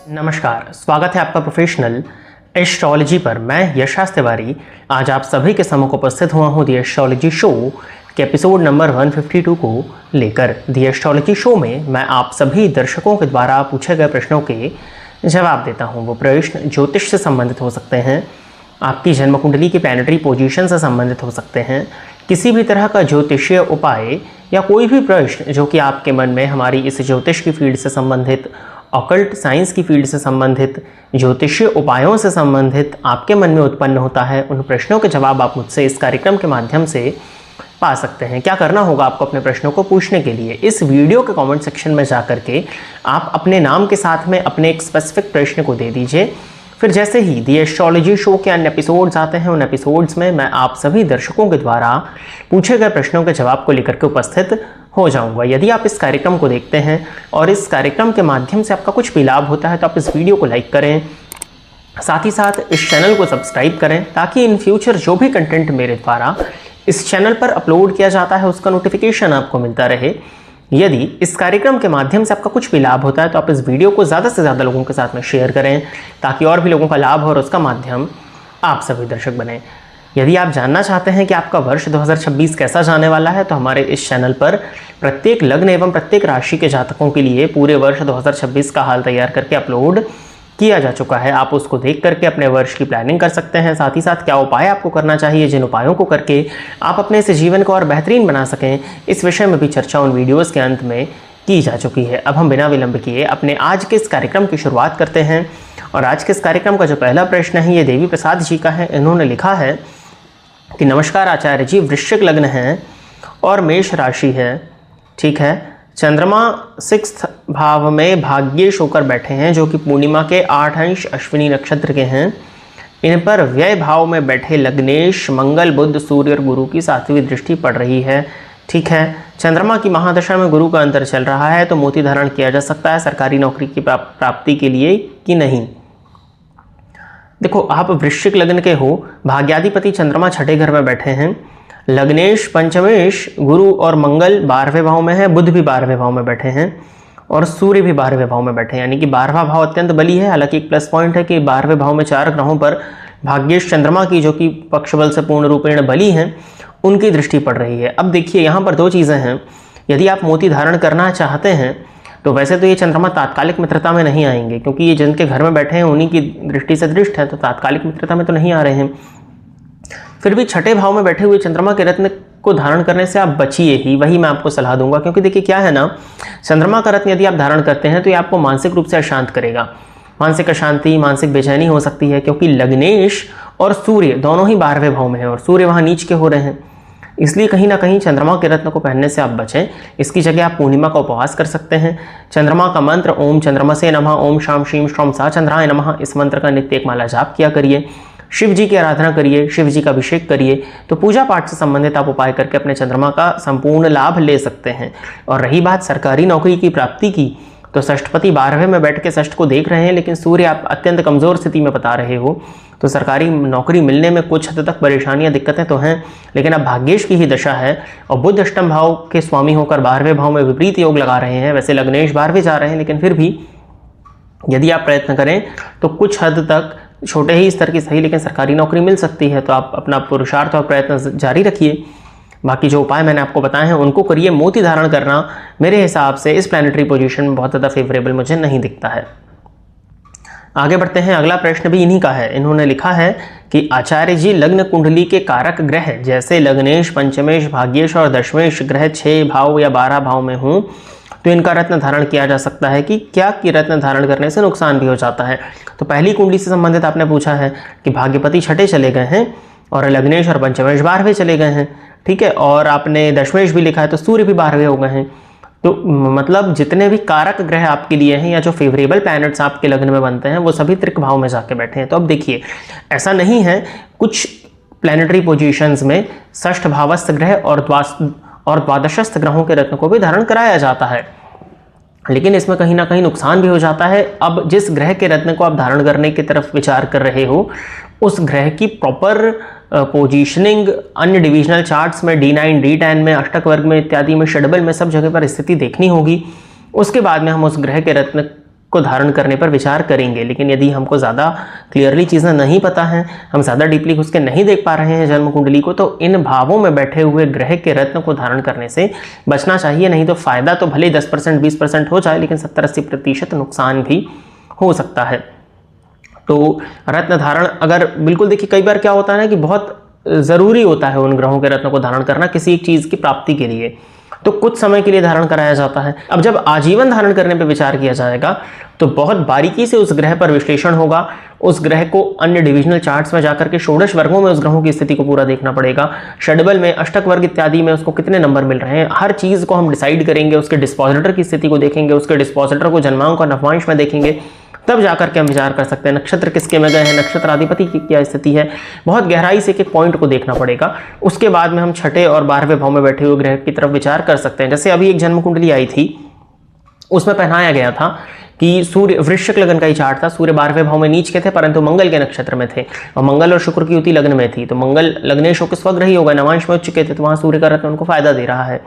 नमस्कार, स्वागत है आपका प्रोफेशनल एस्ट्रोलॉजी पर। मैं यश तिवारी आज आप सभी के सम्मुख उपस्थित हुआ हूँ दी एस्ट्रोलॉजी शो के एपिसोड नंबर 152 को लेकर। दी एस्ट्रोलॉजी शो में मैं आप सभी दर्शकों के द्वारा पूछे गए प्रश्नों के जवाब देता हूँ। वो प्रश्न ज्योतिष से संबंधित हो सकते हैं, आपकी जन्म कुंडली की प्लैनेटरी पोजीशन से संबंधित हो सकते हैं, किसी भी तरह का ज्योतिषीय उपाय या कोई भी प्रश्न जो कि आपके मन में हमारी इस ज्योतिष की फील्ड से संबंधित, ऑकल्ट साइंस की फील्ड से संबंधित, ज्योतिषीय उपायों से संबंधित आपके मन में उत्पन्न होता है, उन प्रश्नों के जवाब आप मुझसे इस कार्यक्रम के माध्यम से पा सकते हैं। क्या करना होगा आपको अपने प्रश्नों को पूछने के लिए? इस वीडियो के कमेंट सेक्शन में जाकर के आप अपने नाम के साथ में अपने एक स्पेसिफिक प्रश्न को दे दीजिए। फिर जैसे ही दी एस्ट्रोलॉजी शो के अन्य एपिसोड्स आते हैं, उन एपिसोड्स में मैं आप सभी दर्शकों के द्वारा पूछे गए प्रश्नों के जवाब को लेकर के उपस्थित हो जाऊंगा। यदि आप इस कार्यक्रम को देखते हैं और इस कार्यक्रम के माध्यम से आपका कुछ भी लाभ होता है तो आप इस वीडियो को लाइक करें, साथ ही साथ इस चैनल को सब्सक्राइब करें ताकि इन फ्यूचर जो भी कंटेंट मेरे द्वारा इस चैनल पर अपलोड किया जाता है उसका नोटिफिकेशन आपको मिलता रहे। यदि इस कार्यक्रम के माध्यम से आपका कुछ भी लाभ होता है तो आप इस वीडियो को ज़्यादा से ज़्यादा लोगों के साथ में शेयर करें ताकि और भी लोगों का लाभ हो और उसका माध्यम आप सभी दर्शक बने। यदि आप जानना चाहते हैं कि आपका वर्ष 2026 कैसा जाने वाला है तो हमारे इस चैनल पर प्रत्येक लग्न एवं प्रत्येक राशि के जातकों के लिए पूरे वर्ष 2026 का हाल तैयार करके अपलोड किया जा चुका है। आप उसको देख करके अपने वर्ष की प्लानिंग कर सकते हैं। साथ ही साथ क्या उपाय आपको करना चाहिए, जिन उपायों को करके आप अपने इस जीवन को और बेहतरीन बना सकें, इस विषय में भी चर्चा उन वीडियोज़ के अंत में की जा चुकी है। अब हम बिना विलंब किए अपने आज के इस कार्यक्रम की शुरुआत करते हैं। और आज के इस कार्यक्रम का जो पहला प्रश्न है ये देवी प्रसाद जी का है। इन्होंने लिखा है कि नमस्कार आचार्य जी, वृश्चिक लग्न है और मेष राशि है, ठीक है। चंद्रमा 6th भाव में भाग्येश होकर बैठे हैं जो कि पूर्णिमा के 8 अंश अश्विनी नक्षत्र के हैं। इन पर व्यय भाव में बैठे लग्नेश मंगल, बुध, सूर्य और गुरु की 7वीं दृष्टि पड़ रही है, ठीक है। चंद्रमा की महादशा में गुरु का अंतर चल रहा है तो मोती धारण किया जा सकता है सरकारी नौकरी की प्राप्ति के लिए कि नहीं? देखो, आप वृश्चिक लग्न के हो, भाग्याधिपति चंद्रमा 6ठे घर में बैठे हैं, लग्नेश, पंचमेश, गुरु और मंगल 12वें भाव में है, बुध भी 12वें भाव में बैठे हैं और सूर्य भी 12वें भाव में बैठे हैं, यानी कि 12वां भाव अत्यंत बली है। हालांकि एक प्लस पॉइंट है कि 12वें भाव में 4 ग्रहों पर भाग्येश चंद्रमा की, जो कि पक्ष बल से पूर्ण रूपेण बली हैं, उनकी दृष्टि पड़ रही है। अब देखिए, यहाँ पर दो चीज़ें हैं। यदि आप मोती धारण करना चाहते हैं तो वैसे तो ये चंद्रमा तात्कालिक मित्रता में नहीं आएंगे क्योंकि ये जिनके घर में बैठे हैं उन्हीं की दृष्टि से दृष्ट है, तो तात्कालिक मित्रता में तो नहीं आ रहे हैं। फिर भी 6ठे भाव में बैठे हुए चंद्रमा के रत्न को धारण करने से आप बचिए ही, वही मैं आपको सलाह दूंगा। क्योंकि देखिए क्या है ना, चंद्रमा का रत्न यदि आप धारण करते हैं तो ये आपको मानसिक रूप से अशांत करेगा। मानसिक अशांति, मानसिक बेचैनी हो सकती है क्योंकि लग्नेश और सूर्य दोनों ही 12वें भाव में है और सूर्य वहाँ नीच के हो रहे हैं। इसलिए कहीं ना कहीं चंद्रमा के रत्न को पहनने से आप बचें। इसकी जगह आप पूर्णिमा का उपवास कर सकते हैं। चंद्रमा का मंत्र ओम चंद्रमसे नमः, ओम शाम शीम श्रौम सा चंद्राय नमः, इस मंत्र का नित्य एक माला जाप किया करिए। शिव जी की आराधना करिए, शिव जी का अभिषेक करिए, तो पूजा पाठ से संबंधित आप उपाय करके अपने चंद्रमा का संपूर्ण लाभ ले सकते हैं। और रही बात सरकारी नौकरी की प्राप्ति की, तो षष्ठपति 12वें में बैठ के षष्ठ को देख रहे हैं, लेकिन सूर्य आप अत्यंत कमजोर स्थिति में बता रहे हो, तो सरकारी नौकरी मिलने में कुछ हद तक परेशानियां, दिक्कतें तो हैं, लेकिन अब भाग्येश की ही दशा है और बुध अष्टम भाव के स्वामी होकर 12वें भाव में विपरीत योग लगा रहे हैं। वैसे लग्नेश 12वें जा रहे हैं, लेकिन फिर भी यदि आप प्रयत्न करें तो कुछ हद तक, छोटे ही स्तर की सही, लेकिन सरकारी नौकरी मिल सकती है। तो आप अपना पुरुषार्थ और प्रयत्न जारी रखिए। बाकी जो उपाय मैंने आपको बताए हैं उनको करिए। मोती धारण करना मेरे हिसाब से इस प्लैनेटरी पोजीशन में बहुत ज़्यादा फेवरेबल मुझे नहीं दिखता है। आगे बढ़ते हैं, अगला प्रश्न भी इन्हीं का है। इन्होंने लिखा है कि आचार्य जी, लग्न कुंडली के कारक ग्रह जैसे लग्नेश, पंचमेश, भाग्येश और दशमेश ग्रह 6 भाव या 12 भाव में हों तो इनका रत्न धारण किया जा सकता है कि क्या? कि रत्न धारण करने से नुकसान भी हो जाता है? तो पहली कुंडली से संबंधित आपने पूछा है कि भाग्यपति 6ठे चले गए हैं और लग्नेश और पंचमेश 12वें चले गए हैं, ठीक है। और आपने दशमेश भी लिखा है तो सूर्य भी 12वें हो गए हैं। तो मतलब जितने भी कारक ग्रह आपके लिए हैं या जो फेवरेबल प्लैनेट्स आपके लग्न में बनते हैं वो सभी त्रिक भाव में जाके बैठे हैं। तो अब देखिए, ऐसा नहीं है, कुछ प्लैनेटरी पोजीशंस में षष्ठ भावस्थ ग्रह और द्वादशस्थ ग्रहों के रत्न को भी धारण कराया जाता है, लेकिन इसमें कहीं ना कहीं नुकसान भी हो जाता है। अब जिस ग्रह के रत्न को आप धारण करने की तरफ विचार कर रहे हो उस ग्रह की प्रॉपर पोजीशनिंग अन्य डिविजनल चार्ट्स में D9, D10 में, अष्टक वर्ग में इत्यादि में, षडबल में, सब जगह पर स्थिति देखनी होगी। उसके बाद में हम उस ग्रह के रत्न को धारण करने पर विचार करेंगे। लेकिन यदि हमको ज़्यादा क्लियरली चीज़ें नहीं पता हैं, हम ज़्यादा डीपली उसके नहीं देख पा रहे हैं जन्म कुंडली को, तो इन भावों में बैठे हुए ग्रह के रत्न को धारण करने से बचना चाहिए। नहीं तो फायदा तो भले 10% 20% हो जाए, लेकिन 70-80% नुकसान भी हो सकता है। तो रत्न धारण अगर बिल्कुल देखिए, कई बार क्या होता है ना कि बहुत ज़रूरी होता है उन ग्रहों के रत्न को धारण करना किसी एक चीज़ की प्राप्ति के लिए, तो कुछ समय के लिए धारण कराया जाता है। अब जब आजीवन धारण करने पर विचार किया जाएगा तो बहुत बारीकी से उस ग्रह पर विश्लेषण होगा। उस ग्रह को अन्य डिविजनल चार्ट्स में जाकर के षोडश वर्गों में उस ग्रहों की स्थिति को पूरा देखना पड़ेगा। षडबल में, अष्टक वर्ग इत्यादि में उसको कितने नंबर मिल रहे हैं, हर चीज़ को हम डिसाइड करेंगे। उसके डिस्पोजिटर की स्थिति को देखेंगे, उसके डिस्पोजिटर को जन्मांक और नवमांश में देखेंगे, तब जाकर के हम विचार कर सकते हैं नक्षत्र किसके में गए हैं, नक्षत्र अधिपति की क्या स्थिति है। बहुत गहराई से एक पॉइंट को देखना पड़ेगा। उसके बाद में हम छठे और 12वें भाव में बैठे हुए ग्रह की तरफ विचार कर सकते हैं। जैसे अभी एक जन्म कुंडली आई थी, उसमें पहनाया गया था कि सूर्य, वृश्चिक लगन का ही चार्ट था, सूर्य 12वें भाव में नीच के थे परंतु मंगल के नक्षत्र में थे, और मंगल और शुक्र की युति लग्न में थी। तो मंगल लग्नेश होकर स्वग्रही होगा, नवांश में उच्च के थे, तो वहां सूर्य का रत्न उनको फायदा दे रहा है।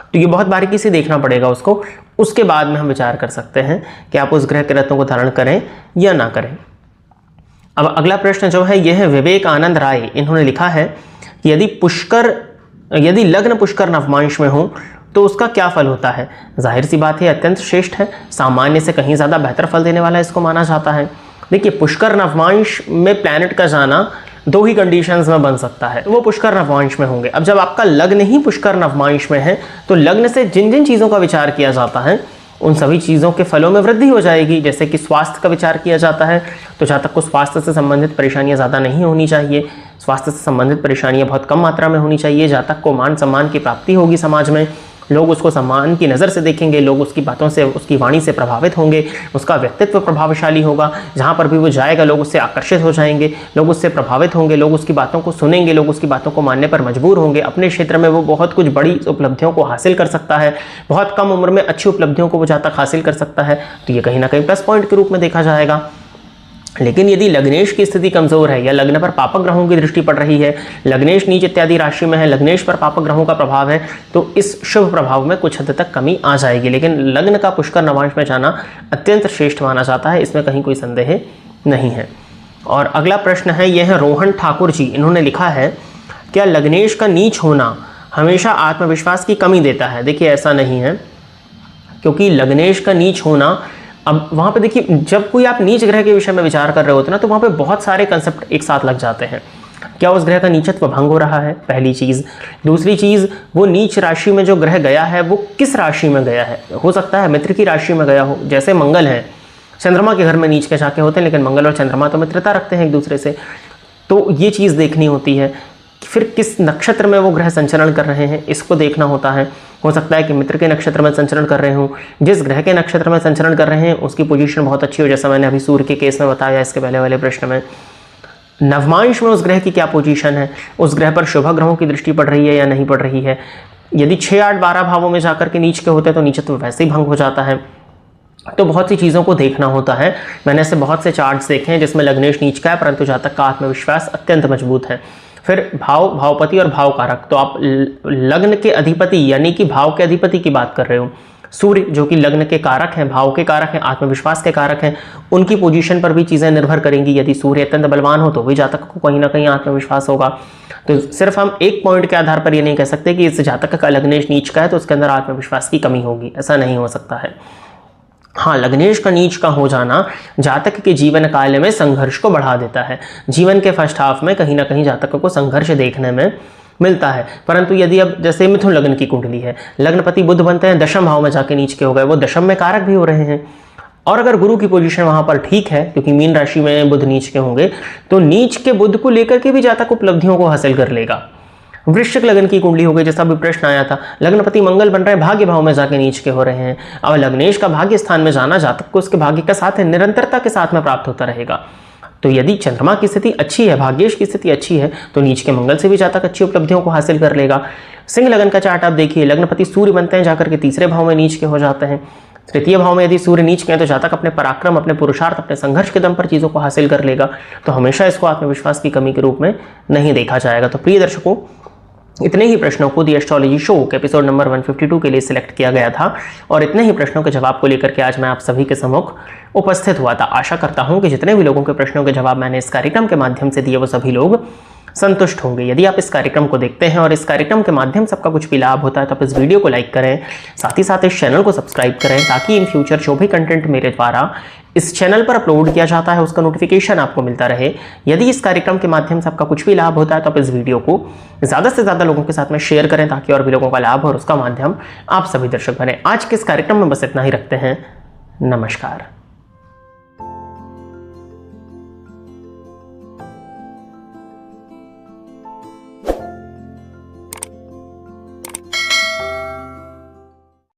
तो ये बहुत बारीकी से देखना पड़ेगा उसको। उसके बाद में हम विचार कर सकते हैं कि आप उस ग्रह के रत्नों को धारण करें या ना करें। अब अगला प्रश्न जो है यह है विवेक आनंद राय, इन्होंने लिखा है कि यदि लग्न पुष्कर नवमांश में हो तो उसका क्या फल होता है। जाहिर सी बात है अत्यंत श्रेष्ठ है, सामान्य से कहीं ज़्यादा बेहतर फल देने वाला इसको माना जाता है। देखिए, पुष्कर नवमांश में प्लैनेट का जाना दो ही कंडीशंस में बन सकता है, वो पुष्कर नवमांश में होंगे। अब जब आपका लग्न ही पुष्कर नवमांश में है तो लग्न से जिन जिन चीज़ों का विचार किया जाता है उन सभी चीज़ों के फलों में वृद्धि हो जाएगी। जैसे कि स्वास्थ्य का विचार किया जाता है तो जातक को स्वास्थ्य से संबंधित परेशानियां ज़्यादा नहीं होनी चाहिए, स्वास्थ्य से संबंधित परेशानियां बहुत कम मात्रा में होनी चाहिए। जातक को मान सम्मान की प्राप्ति होगी, समाज में लोग उसको सम्मान की नज़र से देखेंगे, लोग उसकी बातों से, उसकी वाणी से प्रभावित होंगे, उसका व्यक्तित्व प्रभावशाली होगा, जहाँ पर भी वो जाएगा लोग उससे आकर्षित हो जाएंगे, लोग उससे प्रभावित होंगे, लोग उसकी बातों को सुनेंगे, लोग उसकी बातों को मानने पर मजबूर होंगे। अपने क्षेत्र में वो बहुत कुछ बड़ी उपलब्धियों को हासिल कर सकता है, बहुत कम उम्र में अच्छी उपलब्धियों को वो जहाँ तक हासिल कर सकता है, तो ये कहीं ना कहीं प्लस पॉइंट के रूप में देखा जाएगा। लेकिन यदि लग्नेश की स्थिति कमजोर है या लग्न पर पापक ग्रहों की दृष्टि पड़ रही है, लग्नेश नीच इत्यादि राशि में है, लग्नेश पर पापक ग्रहों का प्रभाव है, तो इस शुभ प्रभाव में कुछ हद तक कमी आ जाएगी। लेकिन लग्न का पुष्कर नवांश में जाना अत्यंत श्रेष्ठ माना जाता है, इसमें कहीं कोई संदेह नहीं है। और अगला प्रश्न है, यह है रोहन ठाकुर जी, इन्होंने लिखा है क्या लग्नेश का नीच होना हमेशा आत्मविश्वास की कमी देता है। देखिए, ऐसा नहीं है, क्योंकि लग्नेश का नीच होना, अब वहाँ पे देखिए, जब कोई आप नीच ग्रह के विषय में विचार कर रहे होते हैं ना, तो वहाँ पे बहुत सारे कंसेप्ट एक साथ लग जाते हैं। क्या उस ग्रह का नीचत्व भंग हो रहा है, पहली चीज़। दूसरी चीज़, वो नीच राशि में जो ग्रह गया है वो किस राशि में गया है। हो सकता है मित्र की राशि में गया हो, जैसे मंगल है, चंद्रमा के घर में नीच के जाके होते हैं, लेकिन मंगल और चंद्रमा तो मित्रता रखते हैं एक दूसरे से, तो ये चीज़ देखनी होती है। फिर किस नक्षत्र में वो ग्रह संचरण कर रहे हैं, इसको देखना होता है। हो सकता है कि मित्र के नक्षत्र में संचरण कर रहे हों, जिस ग्रह के नक्षत्र में संचरण कर रहे हैं उसकी पोजीशन बहुत अच्छी हो, जैसा मैंने अभी सूर्य के केस में बताया इसके पहले वाले प्रश्न में। नवमांश में उस ग्रह की क्या पोजीशन है, उस ग्रह पर शुभ ग्रहों की दृष्टि पड़ रही है या नहीं पड़ रही है। यदि 6, 8, 12 भावों में जाकर के नीच के होते हैं तो नीचत्व वैसे ही भंग हो जाता है। तो बहुत सी चीज़ों को देखना होता है। मैंने ऐसे बहुत से चार्ट्स देखे हैं जिसमें लग्नेश नीच का है, परंतु जातक का आत्मविश्वास अत्यंत मजबूत है। फिर भाव, भावपति और भाव कारक, तो आप लग्न के अधिपति यानी कि भाव के अधिपति की बात कर रहे हो, सूर्य जो कि लग्न के कारक हैं, भाव के कारक हैं, आत्मविश्वास के कारक हैं, उनकी पोजीशन पर भी चीज़ें निर्भर करेंगी। यदि सूर्य अत्यंत बलवान हो तो भी जातक को कहीं ना कहीं आत्मविश्वास होगा। तो सिर्फ हम एक पॉइंट के आधार पर ये नहीं कह सकते कि इस जातक का लग्नेश नीच का है तो उसके अंदर आत्मविश्वास की कमी होगी, ऐसा नहीं हो सकता है। हाँ, लग्नेश का नीच का हो जाना जातक के जीवन काल में संघर्ष को बढ़ा देता है। जीवन के फर्स्ट हाफ में कहीं ना कहीं जातक को संघर्ष देखने में मिलता है। परंतु यदि अब जैसे मिथुन लग्न की कुंडली है, लग्नपति बुध बनते हैं, दशम भाव में जाके नीच के हो गए, वो दशम में कारक भी हो रहे हैं। और अगर गुरु की पोजीशन वहां पर ठीक है, क्योंकि मीन राशि में बुध नीच के होंगे, तो नीच के बुध को लेकर के भी जातक उपलब्धियों को हासिल कर लेगा। वृश्चिक लगन की कुंडली हो गई, जैसा भी प्रश्न आया था, लग्नपति मंगल बन रहे हैं, भाग्य भाव में जाके नीच के हो रहे हैं। अब लग्नेश का भाग्य स्थान में जाना जातक को उसके भाग्य का साथ है, निरंतरता के साथ में प्राप्त होता रहेगा। तो यदि चंद्रमा की स्थिति अच्छी है, भाग्येश की स्थिति अच्छी है, तो नीच के मंगल से भी जातक अच्छी उपलब्धियों को हासिल कर लेगा। सिंह लगन का चार्ट आप देखिए, लग्नपति सूर्य बनते हैं, जाकर के तीसरे भाव में नीच के हो जाते हैं। तृतीय भाव में यदि सूर्य नीच के हैं तो जातक अपने पराक्रम, अपने पुरुषार्थ, अपने संघर्ष के दम पर चीज़ों को हासिल कर लेगा। तो हमेशा इसको आत्मविश्वास की कमी के रूप में नहीं देखा जाएगा। तो प्रिय दर्शकों, इतने ही प्रश्नों को दी एस्ट्रोलॉजी शो के एपिसोड नंबर 152 के लिए सिलेक्ट किया गया था और इतने ही प्रश्नों के जवाब को लेकर के आज मैं आप सभी के सम्मुख उपस्थित हुआ था। आशा करता हूं कि जितने भी लोगों के प्रश्नों के जवाब मैंने इस कार्यक्रम के माध्यम से दिए वो सभी लोग संतुष्ट होंगे। यदि आप इस कार्यक्रम को देखते हैं और इस कार्यक्रम के माध्यम से आपका कुछ भी लाभ होता है तो आप इस वीडियो को लाइक करें, साथ ही साथ इस चैनल को सब्सक्राइब करें ताकि इन फ्यूचर जो भी कंटेंट मेरे द्वारा इस चैनल पर अपलोड किया जाता है उसका नोटिफिकेशन आपको मिलता रहे। यदि इस कार्यक्रम के माध्यम से आपका कुछ भी लाभ होता है तो आप इस वीडियो को ज़्यादा से ज़्यादा लोगों के साथ में शेयर करें ताकि और भी लोगों का लाभ और उसका माध्यम आप सभी दर्शक बने। आज के इस कार्यक्रम में बस इतना ही रखते हैं। नमस्कार।